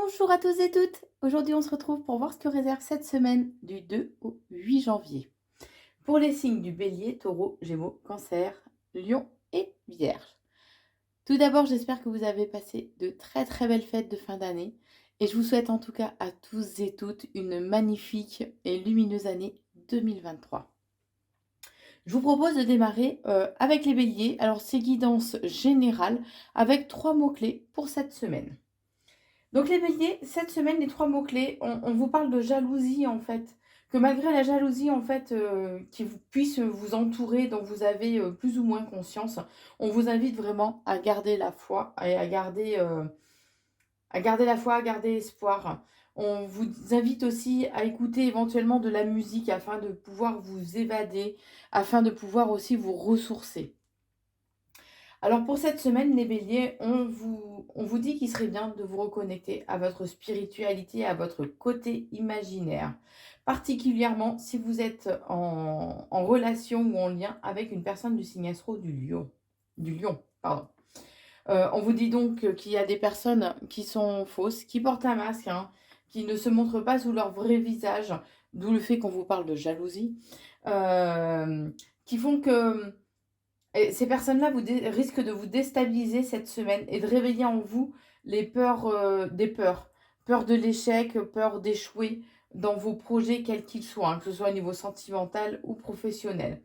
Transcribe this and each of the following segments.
Bonjour à tous et toutes. Aujourd'hui, on se retrouve pour voir ce que réserve cette semaine du 2 au 8 janvier. Pour les signes du Bélier, Taureau, Gémeaux, Cancer, Lion et Vierge. Tout d'abord, j'espère que vous avez passé de très très belles fêtes de fin d'année et je vous souhaite en tout cas à tous et toutes une magnifique et lumineuse année 2023. Je vous propose de démarrer avec les Béliers. Alors, c'est guidance générale avec 3 mots-clés pour cette semaine. Donc les béliers, cette semaine, les 3 mots-clés, on vous parle de jalousie en fait. Que malgré la jalousie en fait qui puisse vous entourer, dont vous avez plus ou moins conscience, on vous invite vraiment à garder la foi et à garder la foi, à garder espoir. On vous invite aussi à écouter éventuellement de la musique afin de pouvoir vous évader, afin de pouvoir aussi vous ressourcer. Alors pour cette semaine, les béliers, on vous dit qu'il serait bien de vous reconnecter à votre spiritualité, à votre côté imaginaire, particulièrement si vous êtes en relation ou en lien avec une personne du signe astro du lion, pardon. On vous dit donc qu'il y a des personnes qui sont fausses, qui portent un masque, hein, qui ne se montrent pas sous leur vrai visage, d'où le fait qu'on vous parle de jalousie, euh, qui font que et ces personnes-là risquent de vous déstabiliser cette semaine et de réveiller en vous les peurs, des peurs. Peur de l'échec, peur d'échouer dans vos projets, quels qu'ils soient, hein, que ce soit au niveau sentimental ou professionnel.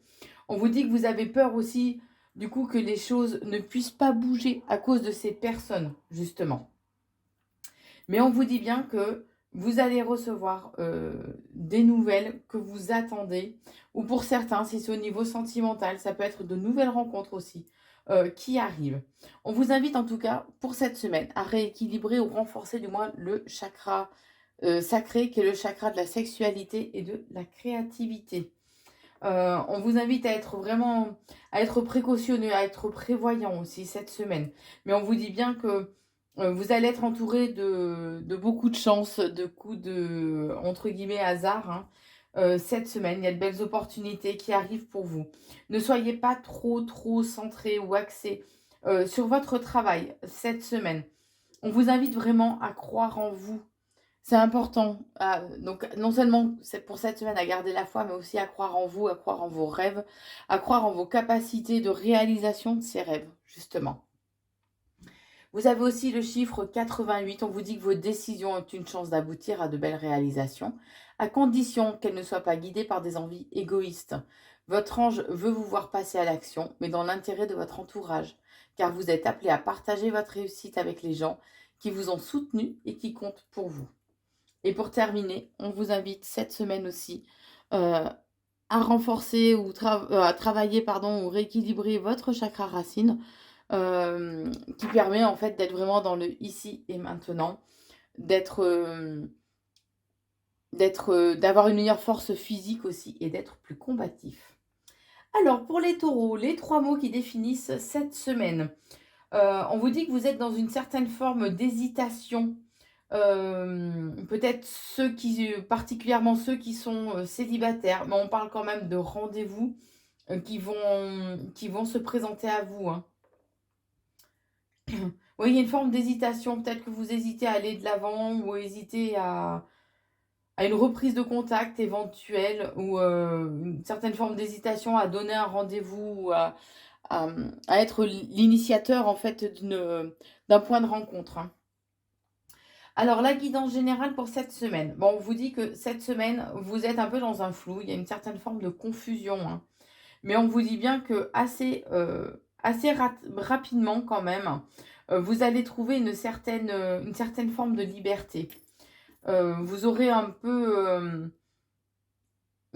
On vous dit que vous avez peur aussi, du coup, que les choses ne puissent pas bouger à cause de ces personnes, justement. Mais on vous dit bien que vous allez recevoir des nouvelles que vous attendez. Ou pour certains, si c'est au niveau sentimental, ça peut être de nouvelles rencontres aussi qui arrivent. On vous invite en tout cas pour cette semaine à rééquilibrer ou renforcer du moins le chakra sacré qui est le chakra de la sexualité et de la créativité. On vous invite à être vraiment, à être précautionneux, à être prévoyant aussi cette semaine. Mais on vous dit bien que vous allez être entouré de beaucoup de chance, de coups de, entre guillemets, hasard, hein. Cette semaine, il y a de belles opportunités qui arrivent pour vous. Ne soyez pas trop centré ou axé sur votre travail cette semaine. On vous invite vraiment à croire en vous. C'est important. Donc, non seulement c'est pour cette semaine à garder la foi, mais aussi à croire en vous, à croire en vos rêves, à croire en vos capacités de réalisation de ces rêves, justement. Vous avez aussi le chiffre 88. On vous dit que vos décisions ont une chance d'aboutir à de belles réalisations, à condition qu'elles ne soient pas guidées par des envies égoïstes. Votre ange veut vous voir passer à l'action, mais dans l'intérêt de votre entourage, car vous êtes appelé à partager votre réussite avec les gens qui vous ont soutenu et qui comptent pour vous. Et pour terminer, on vous invite cette semaine aussi à renforcer ou à travailler pardon, ou rééquilibrer votre chakra racine qui permet en fait d'être vraiment dans le ici et maintenant, d'avoir une meilleure force physique aussi et d'être plus combatif. Alors pour les taureaux, les 3 mots qui définissent cette semaine. On vous dit que vous êtes dans une certaine forme d'hésitation. Peut-être particulièrement ceux qui sont célibataires, mais on parle quand même de rendez-vous qui vont se présenter à vous, hein. Oui, il y a une forme d'hésitation. Peut-être que vous hésitez à aller de l'avant ou hésitez à une reprise de contact éventuelle ou une certaine forme d'hésitation à donner un rendez-vous ou à être l'initiateur en fait d'un point de rencontre, hein. Alors, la guidance générale pour cette semaine. Bon, on vous dit que cette semaine, vous êtes un peu dans un flou, il y a une certaine forme de confusion, hein. Mais on vous dit bien que rapidement quand même, vous allez trouver une certaine forme de liberté. Vous aurez une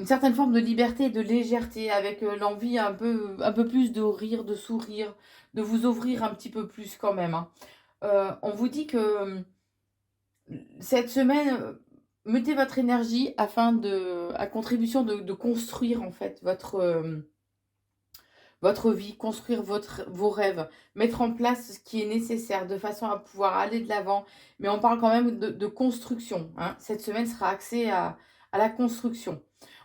certaine forme de liberté et de légèreté avec l'envie un peu plus de rire, de sourire, de vous ouvrir un petit peu plus quand même, hein. On vous dit que cette semaine, mettez votre énergie à contribution de construire en fait votre vie, construire vos rêves, mettre en place ce qui est nécessaire de façon à pouvoir aller de l'avant. Mais on parle quand même de construction, hein. Cette semaine sera axée à la construction.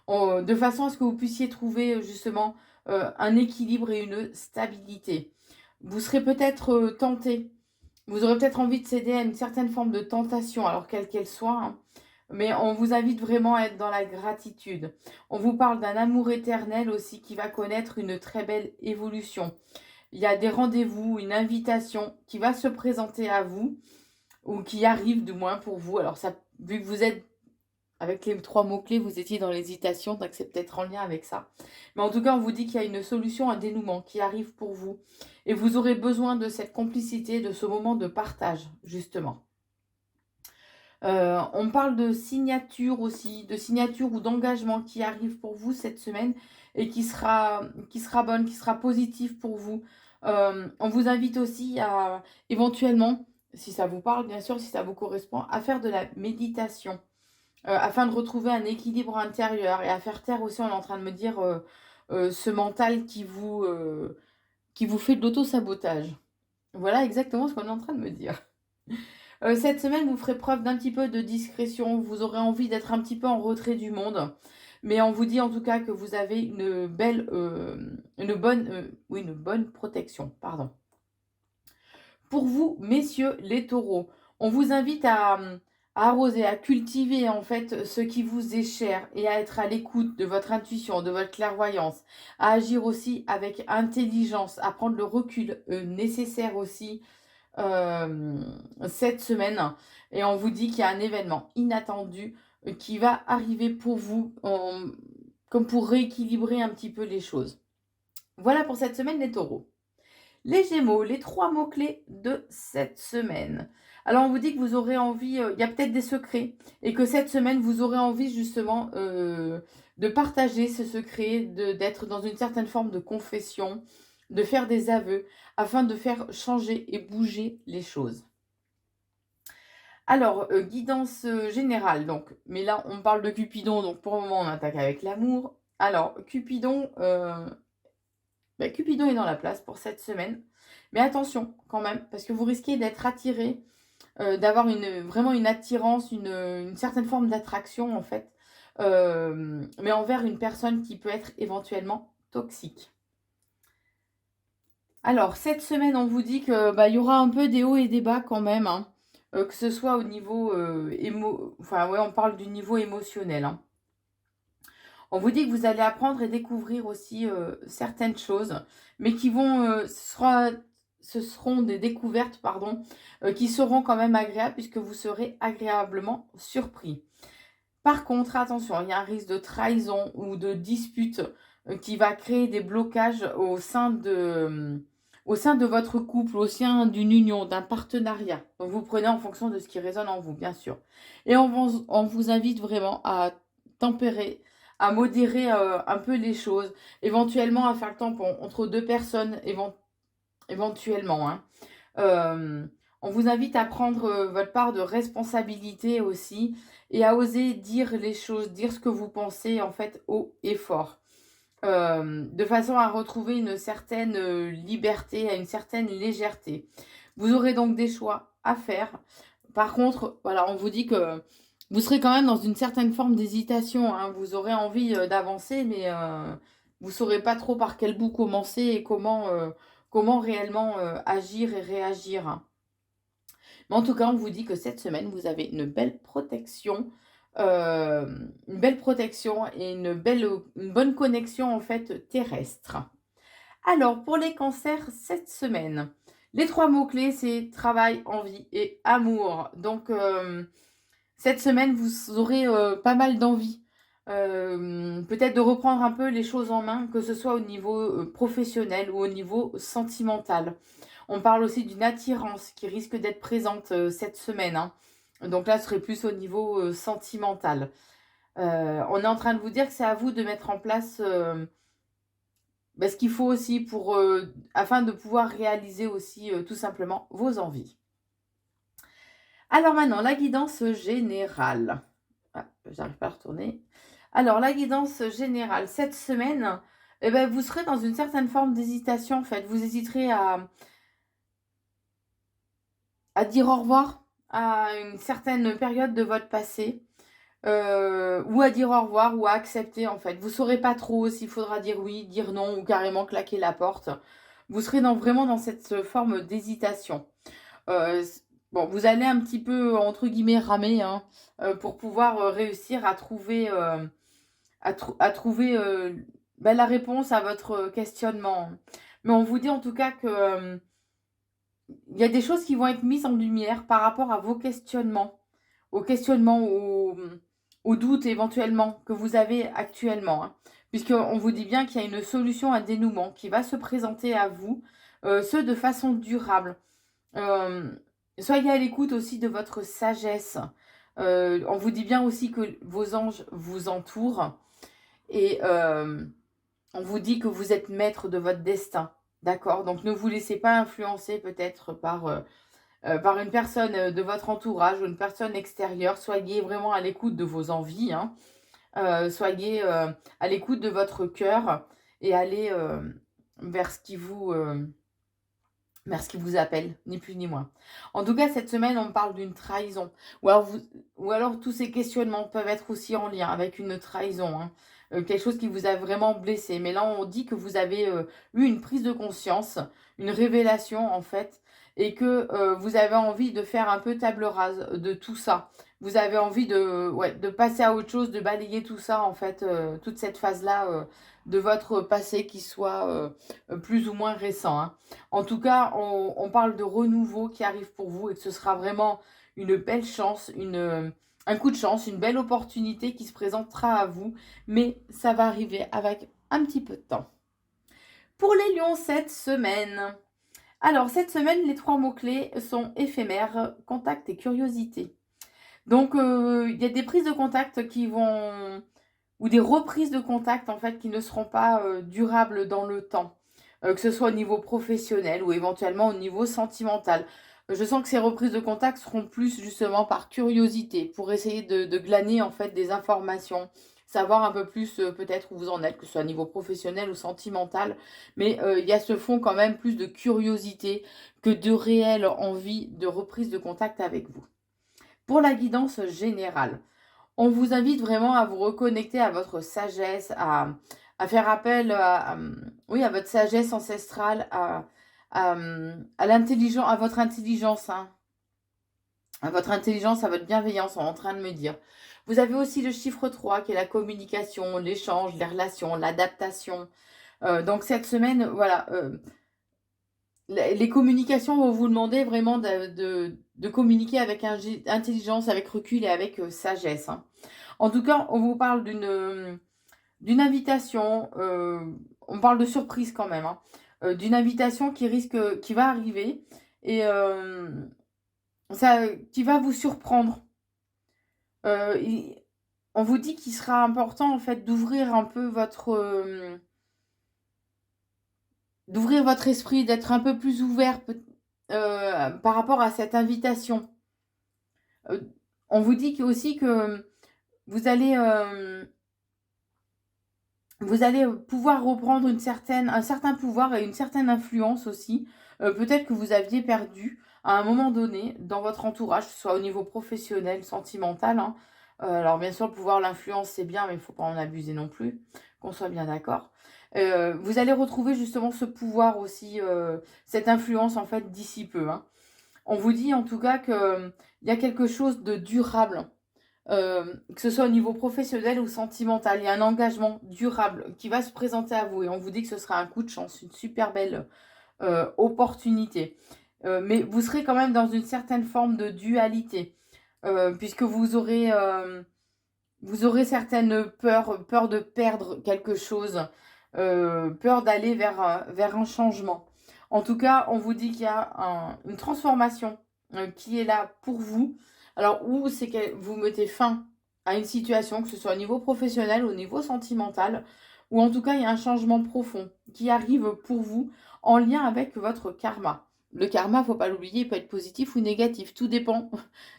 De façon à ce que vous puissiez trouver justement un équilibre et une stabilité. Vous serez peut-être tenté vous aurez peut-être envie de céder à une certaine forme de tentation, alors quelle qu'elle soit, hein, mais on vous invite vraiment à être dans la gratitude. On vous parle d'un amour éternel aussi qui va connaître une très belle évolution. Il y a des rendez-vous, une invitation qui va se présenter à vous, ou qui arrive du moins pour vous. Alors ça, vu que vous êtes avec les 3 mots-clés, vous étiez dans l'hésitation, donc c'est peut-être en lien avec ça. Mais en tout cas, on vous dit qu'il y a une solution, un dénouement qui arrive pour vous. Et vous aurez besoin de cette complicité, de ce moment de partage, justement. On parle de signature aussi, de signature ou d'engagement qui arrive pour vous cette semaine et qui sera bonne, qui sera positive pour vous. On vous invite aussi à, éventuellement, si ça vous parle, bien sûr, si ça vous correspond, à faire de la méditation afin de retrouver un équilibre intérieur et à faire taire aussi, on est en train de me dire, ce mental qui vous fait de l'auto-sabotage. Voilà exactement ce qu'on est en train de me dire. Cette semaine, vous ferez preuve d'un petit peu de discrétion, vous aurez envie d'être un petit peu en retrait du monde, mais on vous dit en tout cas que vous avez une belle, une bonne protection, pardon. Pour vous, messieurs les taureaux, on vous invite à arroser, à cultiver en fait ce qui vous est cher et à être à l'écoute de votre intuition, de votre clairvoyance, à agir aussi avec intelligence, à prendre le recul nécessaire aussi cette semaine. Et on vous dit qu'il y a un événement inattendu qui va arriver pour vous, comme pour rééquilibrer un petit peu les choses. Voilà pour cette semaine les taureaux. Les Gémeaux, les 3 mots-clés de cette semaine. Alors, on vous dit que vous aurez envie, il y a peut-être des secrets, et que cette semaine, vous aurez envie justement de partager ce secret, d'être dans une certaine forme de confession, de faire des aveux, afin de faire changer et bouger les choses. Alors, guidance générale, donc, mais là, on parle de Cupidon, donc pour le moment, on attaque avec l'amour. Alors, Cupidon, Cupidon est dans la place pour cette semaine. Mais attention quand même, parce que vous risquez d'être attiré, d'avoir vraiment une attirance, une certaine forme d'attraction en fait, mais envers une personne qui peut être éventuellement toxique. Alors, cette semaine, on vous dit que il y aura un peu des hauts et des bas quand même, hein, que ce soit au niveau on parle du niveau émotionnel, hein. On vous dit que vous allez apprendre et découvrir aussi certaines choses, mais qui vont, ce seront des découvertes, pardon, qui seront quand même agréables puisque vous serez agréablement surpris. Par contre, attention, il y a un risque de trahison ou de dispute qui va créer des blocages au sein de votre couple, au sein d'une union, d'un partenariat. Donc vous prenez en fonction de ce qui résonne en vous, bien sûr. Et on vous invite vraiment à tempérer, à modérer un peu les choses, éventuellement à faire le tampon entre 2 personnes, éventuellement, hein. On vous invite à prendre votre part de responsabilité aussi et à oser dire les choses, dire ce que vous pensez en fait haut et fort. De façon à retrouver une certaine liberté, à une certaine légèreté. Vous aurez donc des choix à faire. Par contre, voilà, on vous dit que vous serez quand même dans une certaine forme d'hésitation, hein. Vous aurez envie d'avancer, mais vous ne saurez pas trop par quel bout commencer et comment réellement agir et réagir, hein. Mais en tout cas, on vous dit que cette semaine, vous avez une belle protection et une bonne connexion en fait terrestre. Alors, pour les cancers, cette semaine, les 3 mots-clés, c'est travail, envie et amour. Donc, cette semaine, vous aurez pas mal d'envie. Peut-être de reprendre un peu les choses en main, que ce soit au niveau professionnel ou au niveau sentimental. On parle aussi d'une attirance qui risque d'être présente cette semaine, hein. Donc là, ce serait plus au niveau sentimental. On est en train de vous dire que c'est à vous de mettre en place ce qu'il faut aussi afin de pouvoir réaliser aussi tout simplement vos envies. Alors maintenant, la guidance générale. Ah, j'arrive pas à retourner. Alors, la guidance générale, cette semaine, vous serez dans une certaine forme d'hésitation en fait. Vous hésiterez à dire au revoir à une certaine période de votre passé. Ou à dire au revoir ou à accepter en fait. Vous ne saurez pas trop s'il faudra dire oui, dire non ou carrément claquer la porte. Vous serez vraiment dans cette forme d'hésitation. Bon, vous allez un petit peu, entre guillemets, ramer, hein, pour pouvoir réussir à trouver, bah, la réponse à votre questionnement. Mais on vous dit en tout cas que il y a des choses qui vont être mises en lumière par rapport à vos questionnements, aux questionnements, aux doutes éventuellement que vous avez actuellement, hein. Puisqu'on vous dit bien qu'il y a une solution, un dénouement qui va se présenter à vous, ce de façon durable. Hem, Soyez à l'écoute aussi de votre sagesse. On vous dit bien aussi que vos anges vous entourent et on vous dit que vous êtes maître de votre destin. D'accord? Donc ne vous laissez pas influencer peut-être par une personne, de votre entourage ou une personne extérieure. Soyez vraiment à l'écoute de vos envies, hein. Soyez, à l'écoute de votre cœur et allez, vers ce qui vous appelle, ni plus ni moins. En tout cas, cette semaine, on me parle d'une trahison. Ou alors tous ces questionnements peuvent être aussi en lien avec une trahison, hein. Quelque chose qui vous a vraiment blessé. Mais là, on dit que vous avez, eu une prise de conscience, une révélation en fait, et que, vous avez envie de faire un peu table rase de tout ça. Vous avez envie de passer à autre chose, de balayer tout ça en fait, toute cette phase-là, de votre passé qui soit, plus ou moins récent, hein. En tout cas, on parle de renouveau qui arrive pour vous et que ce sera vraiment une belle chance, un coup de chance, une belle opportunité qui se présentera à vous, mais ça va arriver avec un petit peu de temps. Pour les lions, cette semaine. Alors, cette semaine, les 3 mots-clés sont éphémères, contact et curiosité. Donc, il y a des prises de contact qui vont ou des reprises de contact, en fait, qui ne seront pas, durables dans le temps, que ce soit au niveau professionnel ou éventuellement au niveau sentimental. Je sens que ces reprises de contact seront plus justement par curiosité, pour essayer de glaner, en fait, des informations, savoir un peu plus, peut-être où vous en êtes, que ce soit au niveau professionnel ou sentimental. Mais, il y a ce fond quand même plus de curiosité que de réelle envie de reprise de contact avec vous. Pour la guidance générale, on vous invite vraiment à vous reconnecter à votre sagesse, à faire appel oui, à votre sagesse ancestrale, à votre intelligence, hein, à votre intelligence, à votre bienveillance, on est en train de me dire. Vous avez aussi le chiffre 3 qui est la communication, l'échange, les relations, l'adaptation. Donc cette semaine, voilà, les communications vont vous demander vraiment de communiquer avec intelligence, avec recul et avec sagesse, hein. En tout cas, on vous parle d'une invitation, on parle de surprise quand même, hein, d'une invitation qui va arriver et qui va vous surprendre. On vous dit qu'il sera important en fait d'ouvrir un peu d'ouvrir votre esprit, d'être un peu plus ouvert par rapport à cette invitation. On vous dit aussi que vous allez, pouvoir reprendre un certain pouvoir et une certaine influence aussi, peut-être que vous aviez perdu à un moment donné dans votre entourage, que ce soit au niveau professionnel, sentimental, hein. Alors bien sûr, le pouvoir, l'influence, c'est bien, mais il ne faut pas en abuser non plus, qu'on soit bien d'accord. Vous allez retrouver justement ce pouvoir aussi, cette influence en fait d'ici peu, hein. On vous dit en tout cas qu'il y a quelque chose de durable, que ce soit au niveau professionnel ou sentimental. Il y a un engagement durable qui va se présenter à vous et on vous dit que ce sera un coup de chance, une super belle opportunité. Mais vous serez quand même dans une certaine forme de dualité, puisque vous aurez certaines peur de perdre quelque chose, peur d'aller vers un changement. En tout cas, on vous dit qu'il y a une transformation qui est là pour vous. Alors, ou c'est que vous mettez fin à une situation, que ce soit au niveau professionnel ou au niveau sentimental, ou en tout cas, il y a un changement profond qui arrive pour vous en lien avec votre karma. Le karma, faut pas l'oublier, il peut être positif ou négatif. Tout dépend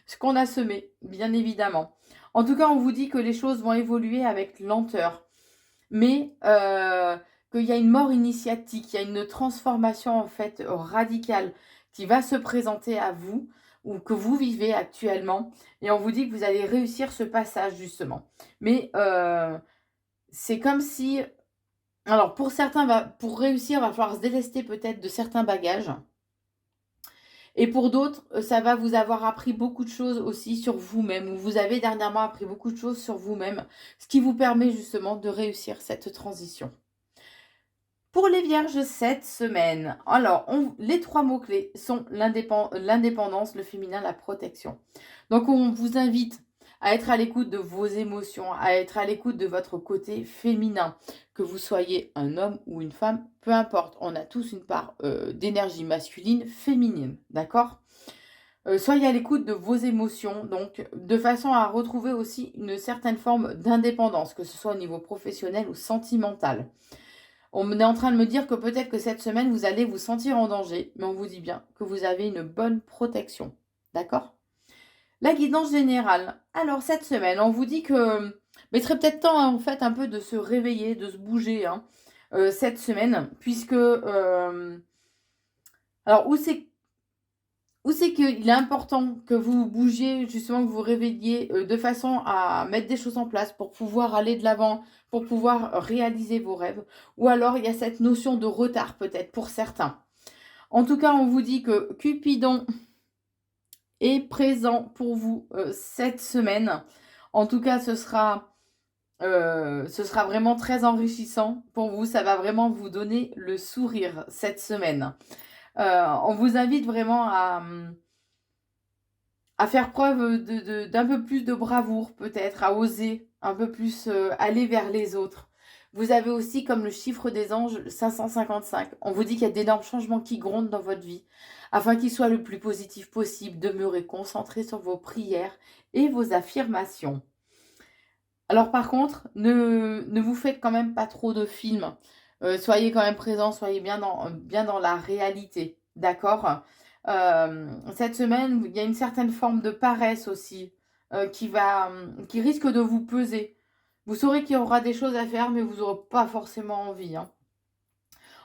ce qu'on a semé, bien évidemment. En tout cas, on vous dit que les choses vont évoluer avec lenteur, mais qu'il y a une mort initiatique, il y a une transformation en fait radicale qui va se présenter à vous ou que vous vivez actuellement. Et on vous dit que vous allez réussir ce passage justement. Mais c'est comme si... Alors pour certains, pour réussir, il va falloir se délester peut-être de certains bagages. Et pour d'autres, ça va vous avoir appris beaucoup de choses aussi sur vous-même, ou vous avez dernièrement appris beaucoup de choses sur vous-même, ce qui vous permet justement de réussir cette transition. Pour les vierges cette semaine, alors les 3 mots-clés sont l'indépendance, le féminin, la protection. Donc on vous invite à être à l'écoute de vos émotions, à être à l'écoute de votre côté féminin, que vous soyez un homme ou une femme, peu importe. On a tous une part d'énergie masculine, féminine, d'accord? Soyez à l'écoute de vos émotions, donc de façon à retrouver aussi une certaine forme d'indépendance, que ce soit au niveau professionnel ou sentimental. On est en train de me dire que peut-être que cette semaine, vous allez vous sentir en danger, mais on vous dit bien que vous avez une bonne protection. D'accord? La guidance générale. Alors, cette semaine, on vous dit que mais il serait peut-être temps, hein, en fait, un peu de se réveiller, de se bouger, hein, cette semaine, puisque alors, où c'est qu'il est important que vous bougiez, justement, que vous réveilliez de façon à mettre des choses en place pour pouvoir aller de l'avant, pour pouvoir réaliser vos rêves. Ou alors, il y a cette notion de retard, peut-être, pour certains. En tout cas, on vous dit que Cupidon est présent pour vous cette semaine. En tout cas, ce sera vraiment très enrichissant pour vous. Ça va vraiment vous donner le sourire cette semaine. On vous invite vraiment à faire preuve d'un peu plus de bravoure peut-être, à oser un peu plus aller vers les autres. Vous avez aussi comme le chiffre des anges 555. On vous dit qu'il y a d'énormes changements qui grondent dans votre vie. Afin qu'ils soient le plus positif possible, demeurez concentrés sur vos prières et vos affirmations. Alors par contre, ne vous faites quand même pas trop de films. Soyez quand même présents, soyez bien dans la réalité. D'accord? Cette semaine, il y a une certaine forme de paresse aussi qui risque de vous peser. Vous saurez qu'il y aura des choses à faire, mais vous n'aurez pas forcément envie, hein.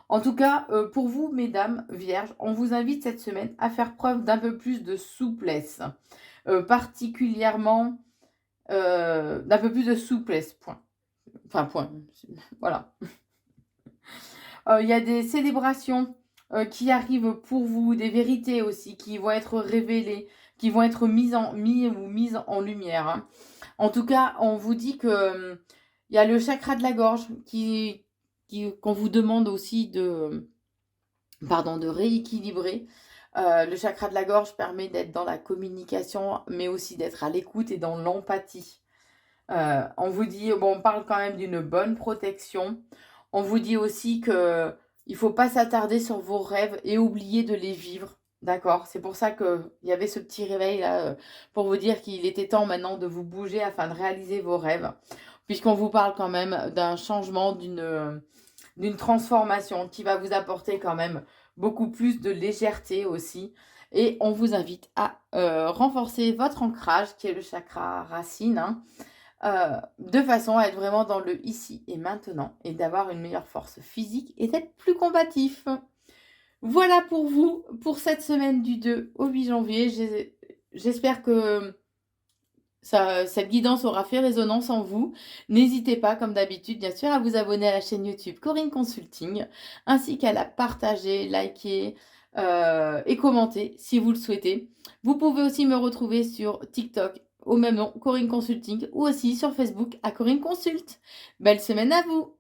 En tout cas, pour vous, mesdames vierges, on vous invite cette semaine à faire preuve d'un peu plus de souplesse. Particulièrement d'un peu plus de souplesse, point. Enfin, point. Voilà. Il y a des célébrations qui arrivent pour vous, des vérités aussi qui vont être révélées, qui vont être mises en lumière, hein. En tout cas, on vous dit que il y a le chakra de la gorge qu'on vous demande aussi de rééquilibrer. Le chakra de la gorge permet d'être dans la communication, mais aussi d'être à l'écoute et dans l'empathie. On vous dit, bon, on parle quand même d'une bonne protection. On vous dit aussi que il faut pas s'attarder sur vos rêves et oublier de les vivre. D'accord? C'est pour ça qu'il y avait ce petit réveil là pour vous dire qu'il était temps maintenant de vous bouger afin de réaliser vos rêves. Puisqu'on vous parle quand même d'un changement, d'une transformation qui va vous apporter quand même beaucoup plus de légèreté aussi. Et on vous invite à renforcer votre ancrage, qui est le chakra racine, hein, de façon à être vraiment dans le ici et maintenant et d'avoir une meilleure force physique et d'être plus combatif. Voilà pour vous, pour cette semaine du 2 au 8 janvier. J'espère que cette guidance aura fait résonance en vous. N'hésitez pas, comme d'habitude, bien sûr, à vous abonner à la chaîne YouTube Corinne Consulting, ainsi qu'à la partager, liker et commenter si vous le souhaitez. Vous pouvez aussi me retrouver sur TikTok au même nom, Corinne Consulting, ou aussi sur Facebook à Corinne Consult. Belle semaine à vous!